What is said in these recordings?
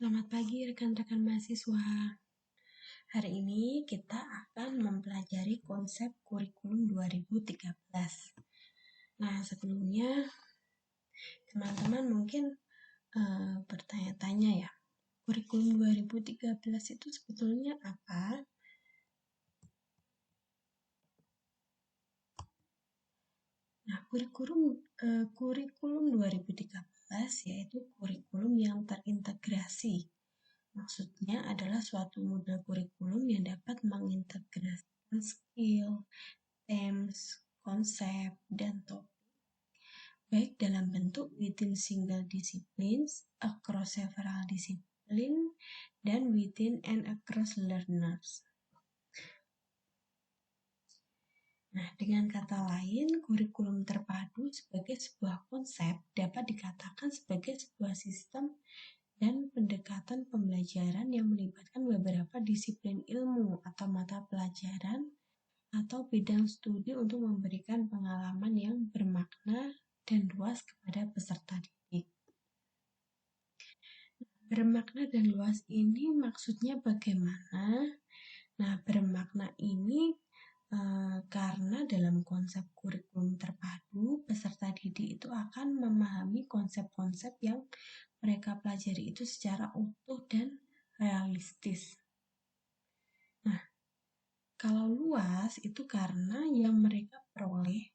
Selamat pagi rekan-rekan mahasiswa. Hari ini kita akan mempelajari konsep kurikulum 2013. Nah, sebelumnya teman-teman mungkin bertanya-tanya ya, kurikulum 2013 itu sebetulnya apa? Nah, kurikulum 2013 yaitu kurikulum yang terintegrasi. Maksudnya adalah suatu model kurikulum yang dapat mengintegrasikan skill, themes, konsep, dan topik, baik dalam bentuk within single disciplines, across several discipline, dan within and across learners. Nah, dengan kata lain, kurikulum terpadu sebagai sebuah konsep dapat dikatakan sebagai sebuah sistem dan pendekatan pembelajaran yang melibatkan beberapa disiplin ilmu atau mata pelajaran atau bidang studi untuk memberikan pengalaman yang bermakna dan luas kepada peserta didik. Bermakna dan luas ini maksudnya bagaimana? Nah, bermakna ini karena dalam konsep kurikulum terpadu, peserta didik itu akan memahami konsep-konsep yang mereka pelajari itu secara utuh dan realistis. Nah, kalau luas itu karena yang mereka peroleh,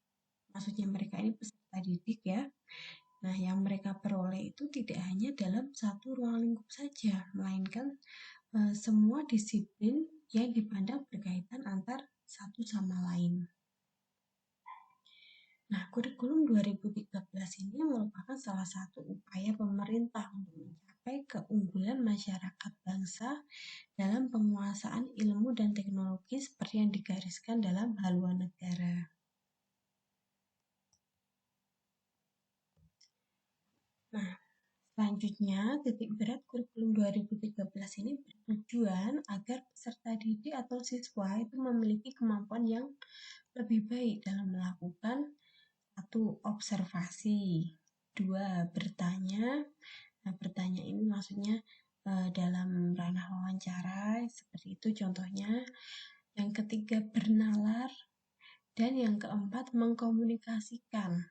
maksudnya mereka ini peserta didik ya. Nah, yang mereka peroleh itu tidak hanya dalam satu ruang lingkup saja, melainkan semua disiplin yang dipandang berkaitan antar satu sama lain. Nah, kurikulum 2013 ini merupakan salah satu upaya pemerintah untuk mencapai keunggulan masyarakat bangsa dalam penguasaan ilmu dan teknologi seperti yang digariskan dalam haluan negara. Nah, selanjutnya, titik berat kurikulum 2013 ini bertujuan agar peserta didik atau siswa itu memiliki kemampuan yang lebih baik dalam melakukan 1. Observasi, 2. Bertanya. Nah, bertanya ini maksudnya dalam ranah wawancara, seperti itu contohnya. Yang ketiga, bernalar. Dan yang keempat, mengkomunikasikan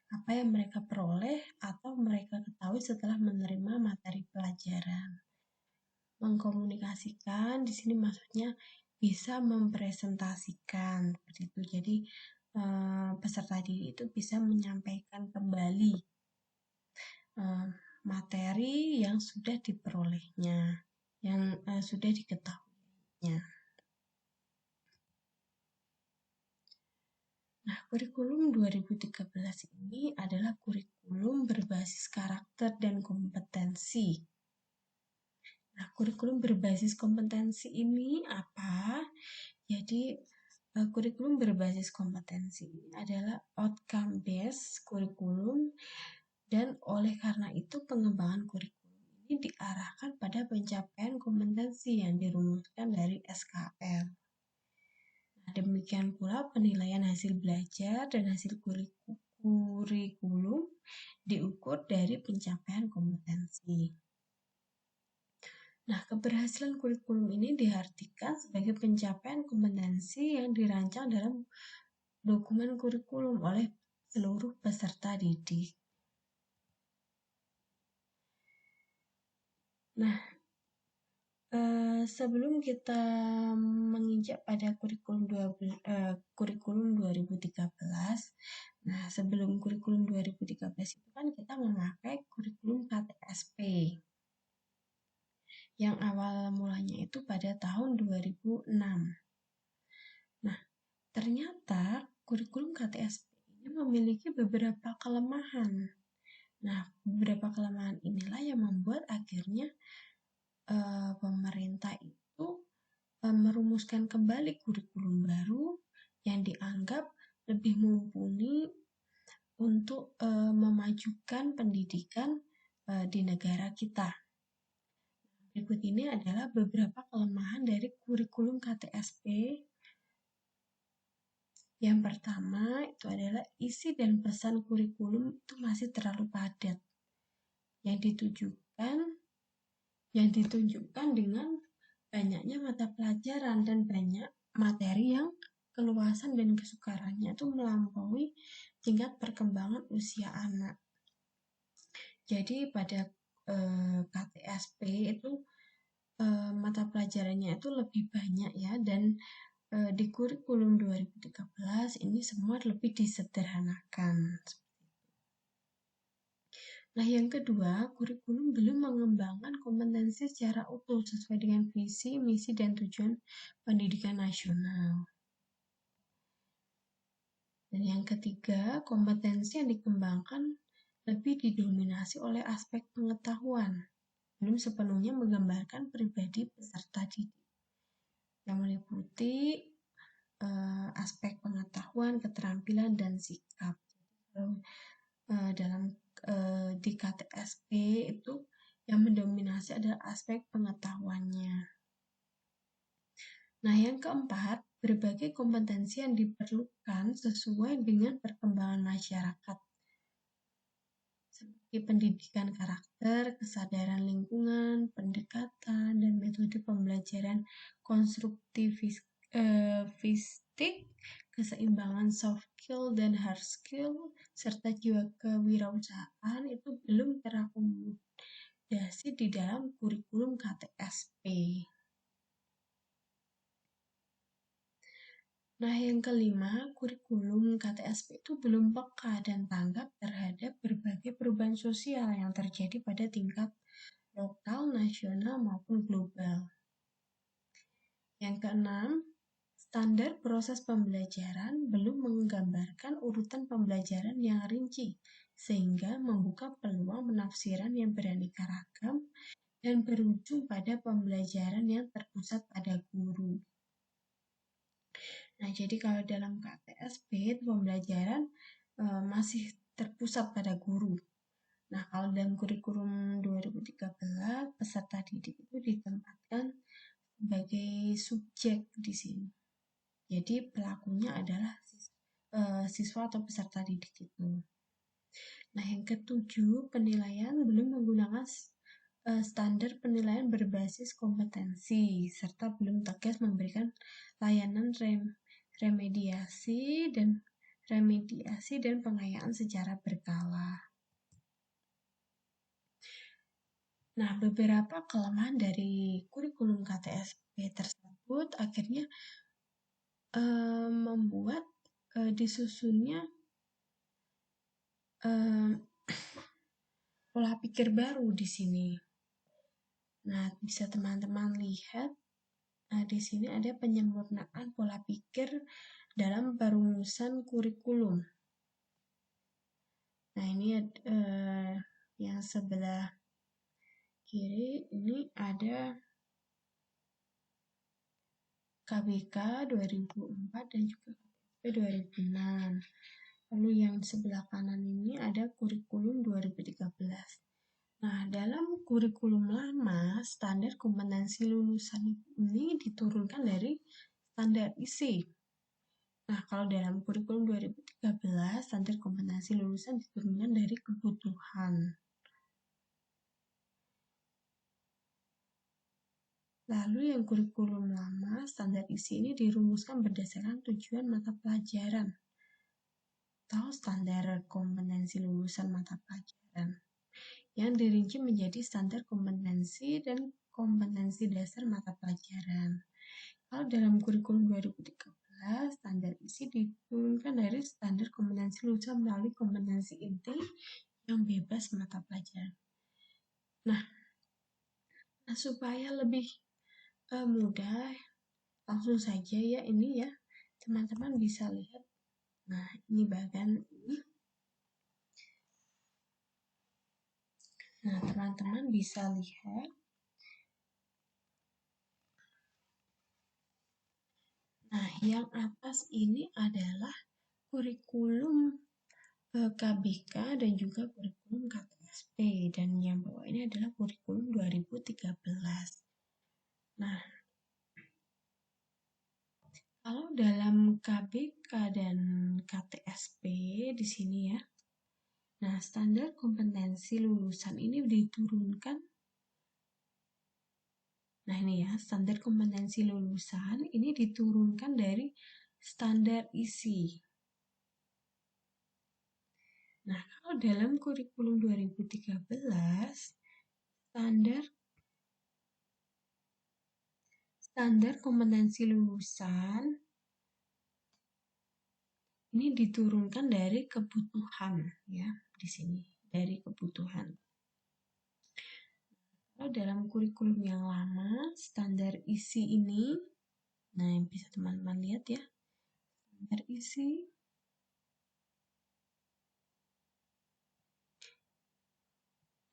apa yang mereka peroleh atau mereka ketahui setelah menerima materi pelajaran. Mengkomunikasikan di sini maksudnya bisa mempresentasikan seperti itu. Jadi peserta didik itu bisa menyampaikan kembali materi yang sudah diperolehnya, yang sudah diketahuinya. Nah, kurikulum 2013 ini adalah kurikulum berbasis karakter dan kompetensi. Nah, kurikulum berbasis kompetensi ini apa? Jadi, kurikulum berbasis kompetensi ini adalah outcome based kurikulum, dan oleh karena itu pengembangan kurikulum ini diarahkan pada pencapaian kompetensi yang dirumuskan dari SKL. Nah, demikian pula penilaian hasil belajar dan hasil kurikulum diukur dari pencapaian kompetensi. Nah, keberhasilan kurikulum ini diartikan sebagai pencapaian kompetensi yang dirancang dalam dokumen kurikulum oleh seluruh peserta didik. Nah, sebelum kita menginjak pada kurikulum 2013, nah sebelum kurikulum 2013 itu kan kita memakai kurikulum KTSP yang awal mulanya itu pada tahun 2006. Nah, ternyata kurikulum KTSP ini memiliki beberapa kelemahan. Nah, beberapa kelemahan inilah yang membuat akhirnya pemerintah itu merumuskan kembali kurikulum baru yang dianggap lebih mumpuni untuk memajukan pendidikan di negara kita. Berikut ini adalah beberapa kelemahan dari kurikulum KTSP. Yang pertama itu adalah isi dan pesan kurikulum itu masih terlalu padat. Yang ditujukan yang ditunjukkan dengan banyaknya mata pelajaran dan banyak materi yang keluasan dan kesukarannya itu melampaui tingkat perkembangan usia anak. Jadi pada KTSP itu mata pelajarannya itu lebih banyak ya, dan di kurikulum 2013 ini semua lebih disederhanakan. Nah, yang kedua, kurikulum belum mengembangkan kompetensi secara utuh sesuai dengan visi, misi, dan tujuan pendidikan nasional. Dan yang ketiga, kompetensi yang dikembangkan lebih didominasi oleh aspek pengetahuan, belum sepenuhnya menggambarkan pribadi peserta didik, yang meliputi aspek pengetahuan, keterampilan, dan sikap. Dalam di KTSP itu yang mendominasi adalah aspek pengetahuannya. Nah, yang keempat, berbagai kompetensi yang diperlukan sesuai dengan perkembangan masyarakat, seperti pendidikan karakter, kesadaran lingkungan, pendekatan, dan metode pembelajaran konstruktivistik, keseimbangan soft skill dan hard skill, serta jiwa kewirausahaan itu belum terakomodasi di dalam kurikulum KTSP. Nah, yang kelima, kurikulum KTSP itu belum peka dan tanggap terhadap berbagai perubahan sosial yang terjadi pada tingkat lokal, nasional, maupun global. Yang keenam, standar proses pembelajaran belum menggambarkan urutan pembelajaran yang rinci, sehingga membuka peluang penafsiran yang beraneka ragam dan berujung pada pembelajaran yang terpusat pada guru. Nah, jadi kalau dalam KTSP pembelajaran masih terpusat pada guru. Nah, kalau dalam kurikulum 2013 peserta didik itu ditempatkan sebagai subjek di sini. Jadi pelakunya adalah siswa atau peserta didik itu. Nah, yang ketujuh, penilaian belum menggunakan standar penilaian berbasis kompetensi serta belum tegas memberikan layanan remediasi dan pengayaan secara berkala. Nah, beberapa kelemahan dari kurikulum KTSP tersebut akhirnya membuat disusunnya pola pikir baru di sini. Nah, bisa teman-teman lihat. Nah, di sini ada penyempurnaan pola pikir dalam perumusan kurikulum. Nah, ini yang sebelah kiri ini ada KBK 2004 dan juga KTSP 2006. Lalu yang sebelah kanan ini ada kurikulum 2013. Nah, dalam kurikulum lama, standar kompetensi lulusan ini diturunkan dari standar isi. Nah, kalau dalam kurikulum 2013, standar kompetensi lulusan diturunkan dari kebutuhan. Lalu yang kurikulum lama, standar isi ini dirumuskan berdasarkan tujuan mata pelajaran atau standar kompetensi lulusan mata pelajaran yang dirinci menjadi standar kompetensi dan kompetensi dasar mata pelajaran. Kalau dalam kurikulum 2013, standar isi diturunkan dari standar kompetensi lulusan melalui kompetensi inti yang bebas mata pelajaran. Nah, supaya lebih mudah, langsung saja ya ini ya, teman-teman bisa lihat. Nah, ini bagian ini. Nah, teman-teman bisa lihat. Nah, yang atas ini adalah kurikulum KBK dan juga kurikulum KTSP, dan yang bawah ini adalah kurikulum 2013. Nah, kalau dalam KBK dan KTSP di sini ya, nah standar kompetensi lulusan ini diturunkan Nah ini ya, standar kompetensi lulusan ini diturunkan dari standar isi. Nah, kalau dalam kurikulum 2013, standar kompetensi lulusan ini diturunkan dari kebutuhan ya, di sini dari kebutuhan. Kalau dalam kurikulum yang lama, standar isi ini, nah yang bisa teman-teman lihat ya, standar isi.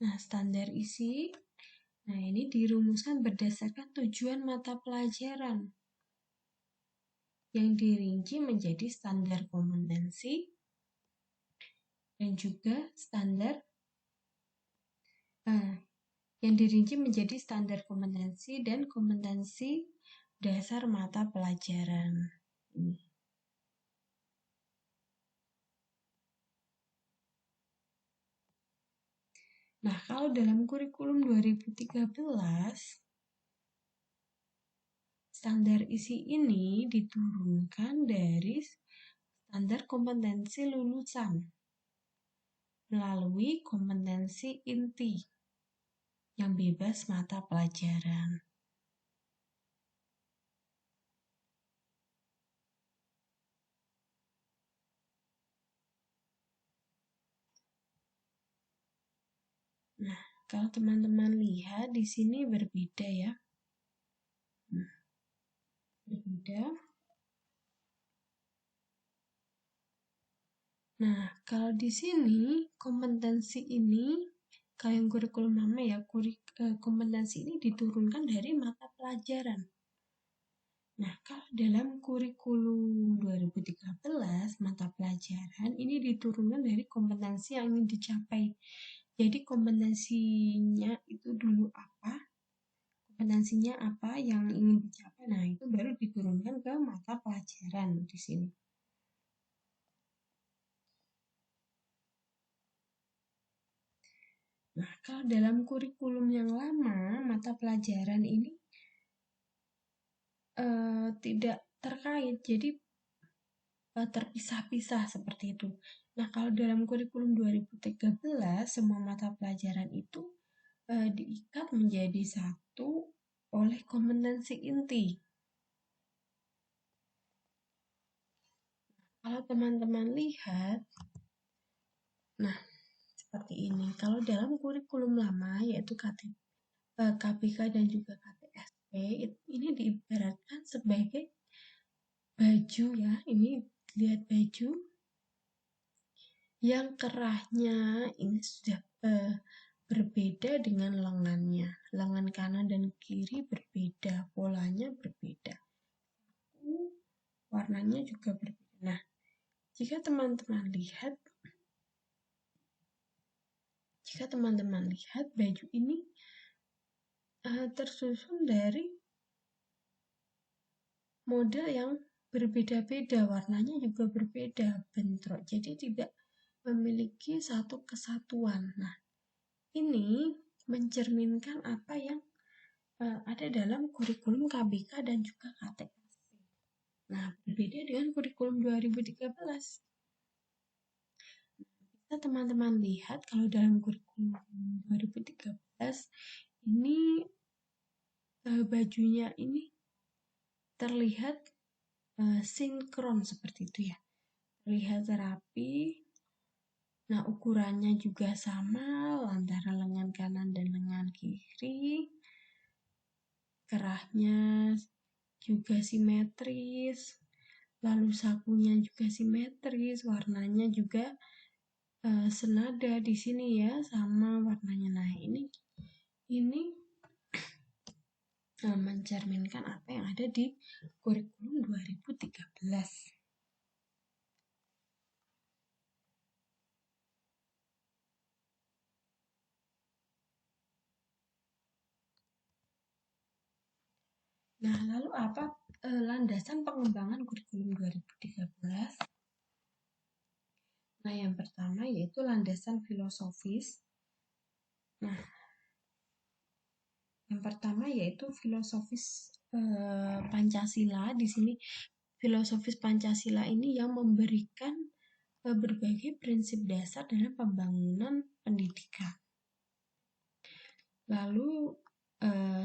Nah, standar isi, nah ini dirumuskan berdasarkan tujuan mata pelajaran yang dirinci menjadi standar kompetensi dan juga standar yang dirinci menjadi standar kompetensi dan kompetensi dasar mata pelajaran. Nah, kalau dalam kurikulum 2013, standar isi ini diturunkan dari standar kompetensi lulusan melalui kompetensi inti yang bebas mata pelajaran. Nah, kalau teman-teman lihat di sini berbeda ya. Berbeda. Nah, kalau di sini kompetensi ini, kalau yang kurikulum lama ya, kompetensi ini diturunkan dari mata pelajaran. Nah, kalau dalam kurikulum 2013, mata pelajaran ini diturunkan dari kompetensi yang ingin dicapai. Jadi kompetensinya itu dulu apa, kompetensinya apa yang ingin dicapai, nah itu baru diturunkan ke mata pelajaran di sini. Nah, kalau dalam kurikulum yang lama, mata pelajaran ini tidak terkait, jadi terpisah-pisah seperti itu. Nah, kalau dalam kurikulum 2013, semua mata pelajaran itu diikat menjadi satu oleh kompetensi inti. Kalau teman-teman lihat, nah seperti ini. Kalau dalam kurikulum lama, yaitu KBK dan juga KTSP, ini diibaratkan sebagai baju ya. Ini lihat baju yang kerahnya ini sudah berbeda dengan lengannya. Lengan kanan dan kiri berbeda, polanya berbeda. Warnanya juga berbeda. Nah, jika teman-teman lihat baju ini tersusun dari model yang berbeda-beda, warnanya juga berbeda, bentrok. Jadi tidak memiliki satu kesatuan. Nah, ini mencerminkan apa yang ada dalam kurikulum KBK dan juga KTSP. Nah, berbeda dengan kurikulum 2013. Bisa teman-teman lihat kalau dalam kurikulum 2013 ini bajunya ini terlihat sinkron seperti itu ya. Terlihat rapi. Nah, ukurannya juga sama antara lengan kanan dan lengan kiri. Kerahnya juga simetris. Lalu sakunya juga simetris, warnanya juga senada di sini ya, sama warnanya. Nah, ini mencerminkan apa yang ada di kurikulum 2013. Nah, lalu apa landasan pengembangan kurikulum 2013? Nah, yang pertama yaitu landasan filosofis. Nah, Yang pertama yaitu filosofis Pancasila. Di sini filosofis Pancasila ini yang memberikan berbagai prinsip dasar dalam pembangunan pendidikan. Lalu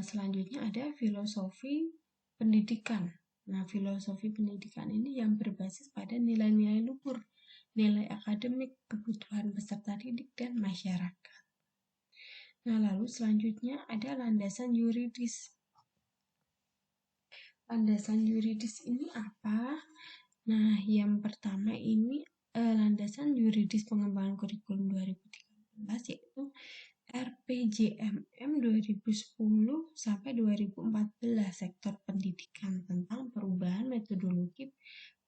selanjutnya ada filosofi pendidikan. Nah, filosofi pendidikan ini yang berbasis pada nilai-nilai luhur, nilai akademik, kebutuhan peserta didik, dan masyarakat. Nah, lalu selanjutnya ada landasan yuridis. Landasan yuridis ini apa? Nah, yang pertama ini landasan yuridis pengembangan kurikulum 2013 yaitu RPJMM 2010 sampai 2014 sektor pendidikan tentang perubahan metodologi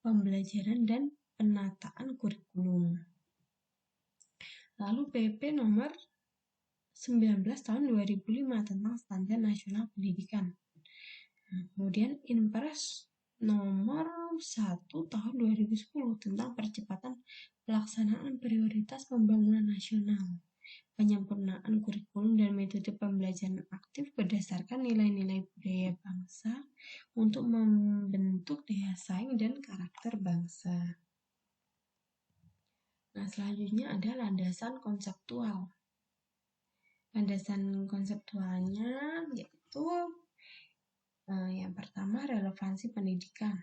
pembelajaran dan penataan kurikulum. Lalu PP nomor 19 tahun 2005 tentang standar nasional pendidikan. Kemudian Inpres nomor 1 tahun 2010 tentang percepatan pelaksanaan prioritas pembangunan nasional. Penyempurnaan kurikulum dan metode pembelajaran aktif berdasarkan nilai-nilai budaya bangsa untuk membentuk daya saing dan karakter bangsa. Nah, selanjutnya ada landasan konseptual. Landasan konseptualnya yaitu yang pertama relevansi pendidikan.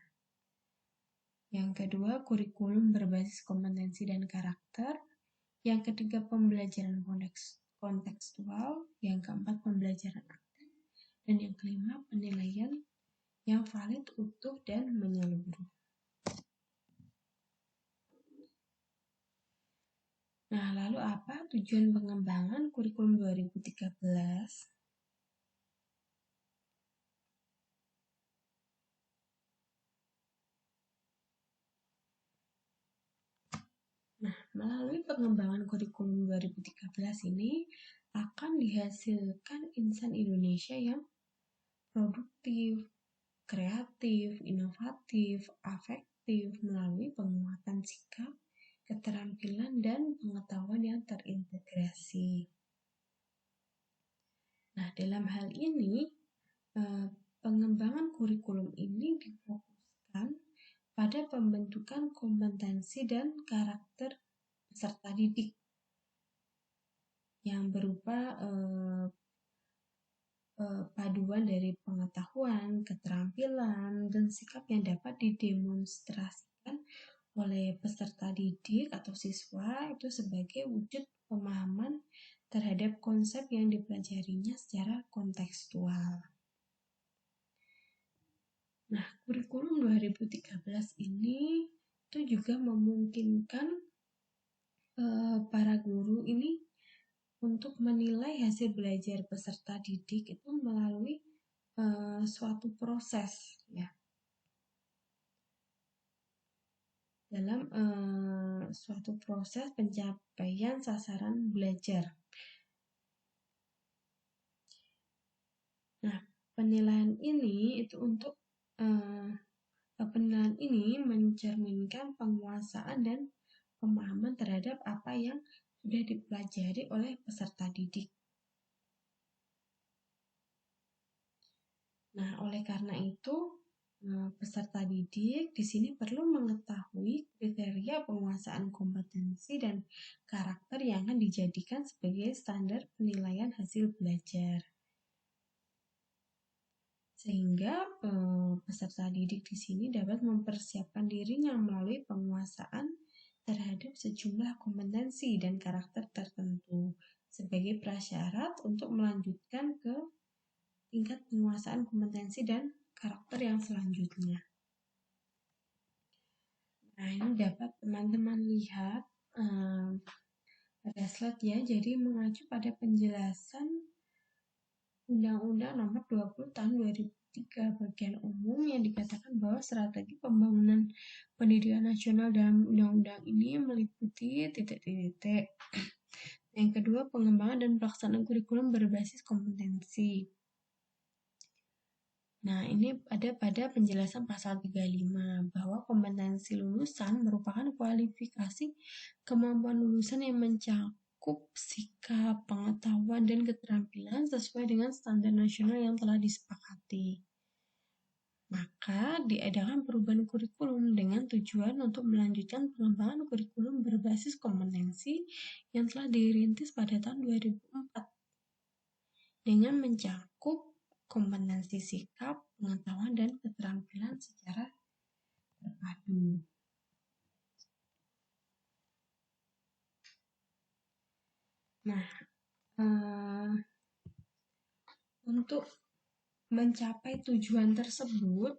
Yang kedua kurikulum berbasis kompetensi dan karakter. Yang ketiga pembelajaran kontekstual, yang keempat pembelajaran aktif, dan yang kelima penilaian yang valid, utuh, dan menyeluruh. Nah, lalu apa tujuan pengembangan kurikulum 2013? Nah, melalui pengembangan kurikulum 2013 ini akan dihasilkan insan Indonesia yang produktif, kreatif, inovatif, afektif melalui penguatan sikap, keterampilan, dan pengetahuan yang terintegrasi. Nah, dalam hal ini, pengembangan kurikulum ini difokuskan pada pembentukan kompetensi dan karakter peserta didik yang berupa paduan dari pengetahuan, keterampilan, dan sikap yang dapat didemonstrasikan oleh peserta didik atau siswa itu sebagai wujud pemahaman terhadap konsep yang dipelajarinya secara kontekstual. Nah, kurikulum 2013 ini itu juga memungkinkan para guru ini untuk menilai hasil belajar peserta didik itu melalui suatu proses ya. Dalam suatu proses pencapaian sasaran belajar. Nah, penilaian ini itu untuk penilaian ini mencerminkan penguasaan dan pemahaman terhadap apa yang sudah dipelajari oleh peserta didik. Nah, oleh karena itu peserta didik di sini perlu mengetahui kriteria penguasaan kompetensi dan karakter yang akan dijadikan sebagai standar penilaian hasil belajar. Sehingga peserta didik di sini dapat mempersiapkan dirinya melalui penguasaan terhadap sejumlah kompetensi dan karakter tertentu sebagai prasyarat untuk melanjutkan ke tingkat penguasaan kompetensi dan karakter yang selanjutnya. Nah, ini dapat teman-teman lihat pada slide ya. Jadi mengacu pada penjelasan Undang-Undang Nomor 20 Tahun 2003 bagian umum yang dikatakan bahwa strategi pembangunan pendidikan nasional dalam undang-undang ini meliputi titik-titik. Yang kedua, pengembangan dan pelaksanaan kurikulum berbasis kompetensi. Nah, ini ada pada penjelasan pasal 35 bahwa kompetensi lulusan merupakan kualifikasi kemampuan lulusan yang mencakup mencakup sikap, pengetahuan, dan keterampilan sesuai dengan standar nasional yang telah disepakati. Maka diadakan perubahan kurikulum dengan tujuan untuk melanjutkan pengembangan kurikulum berbasis kompetensi yang telah dirintis pada tahun 2004 dengan mencakup kompetensi sikap, pengetahuan, dan keterampilan secara terpadu. Nah, untuk mencapai tujuan tersebut,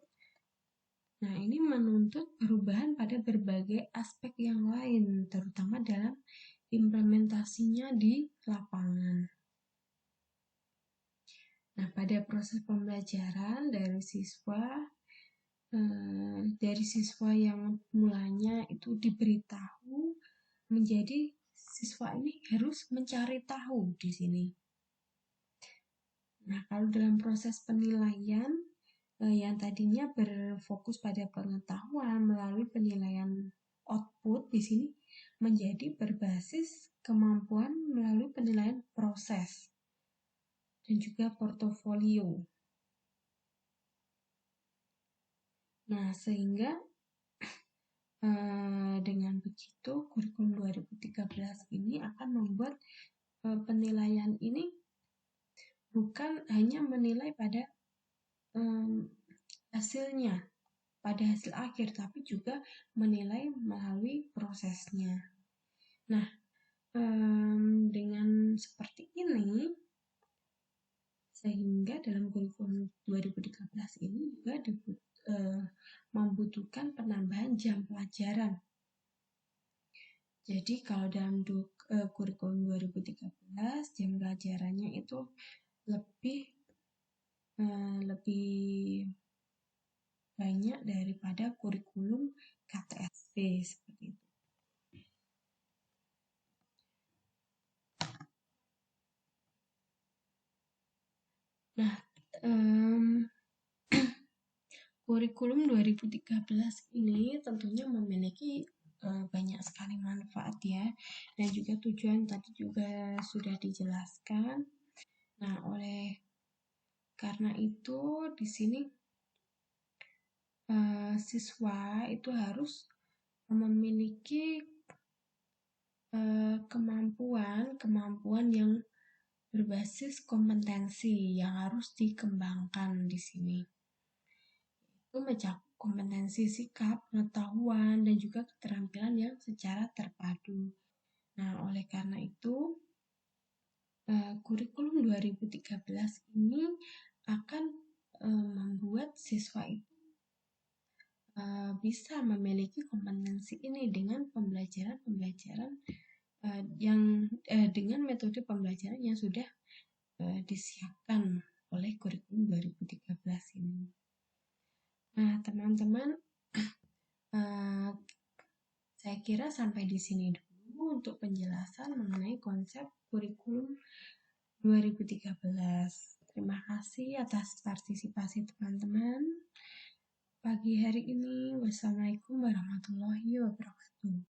nah ini menuntut perubahan pada berbagai aspek yang lain, terutama dalam implementasinya di lapangan. Nah, pada proses pembelajaran dari siswa yang mulanya itu diberitahu menjadi siswa ini harus mencari tahu di sini. Nah, kalau dalam proses penilaian yang tadinya berfokus pada pengetahuan melalui penilaian output di sini menjadi berbasis kemampuan melalui penilaian proses dan juga portofolio. Nah, sehingga dengan begitu kurikulum 2013 ini akan membuat penilaian ini bukan hanya menilai pada hasilnya, pada hasil akhir, tapi juga menilai melalui prosesnya. Nah, dengan seperti ini, sehingga dalam kurikulum 2013 ini juga membutuhkan penambahan jam pelajaran. Jadi kalau dalam kurikulum 2013 jam pelajarannya itu lebih banyak daripada kurikulum KTSP seperti itu. Nah, kurikulum 2013 ini tentunya memiliki banyak sekali manfaat ya, dan juga tujuan tadi juga sudah dijelaskan. Nah, oleh karena itu di sini siswa itu harus memiliki kemampuan yang berbasis kompetensi yang harus dikembangkan di sini. Itu mencakup kompetensi sikap, pengetahuan, dan juga keterampilan yang secara terpadu. Nah, oleh karena itu, kurikulum 2013 ini akan membuat siswa itu bisa memiliki kompetensi ini dengan pembelajaran dengan metode pembelajaran yang sudah disiapkan oleh kurikulum 2013 ini. Nah, teman-teman, saya kira sampai di sini dulu untuk penjelasan mengenai konsep kurikulum 2013. Terima kasih atas partisipasi teman-teman pagi hari ini. Wassalamualaikum warahmatullahi wabarakatuh.